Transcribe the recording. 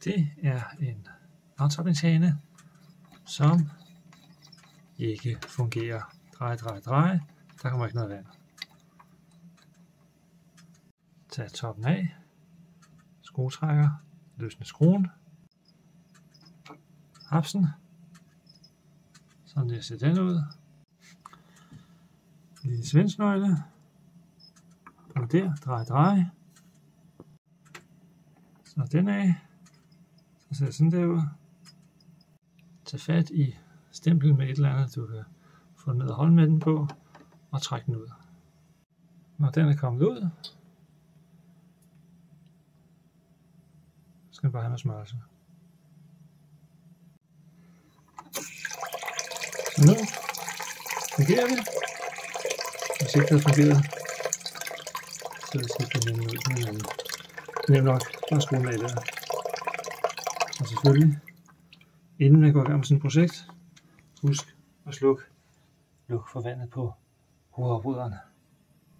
Det er en aftrapningshane, som ikke fungerer. Drej. Der kommer ikke noget vand. Tag toppen af. Skruetrækker. Løsne skruen. Hapsen. Sådan der ser den ud. En lille svendsnøgle. Og der. Drej. Så den af. Så ser det sådan der ud. Tag fat i stemplen med et eller andet, du kan få ned og holde med den på, og trække den ud. Når den er kommet ud, skal den bare have noget smørelse. Så nu fungerer det. Hvis ikke det fungerer, så skal det nemme ud med en anden. Nemt nok at skrue med der. Og selvfølgelig, inden man går i gang med sådan et projekt, husk at slukke for vandet på hovedafbryderen.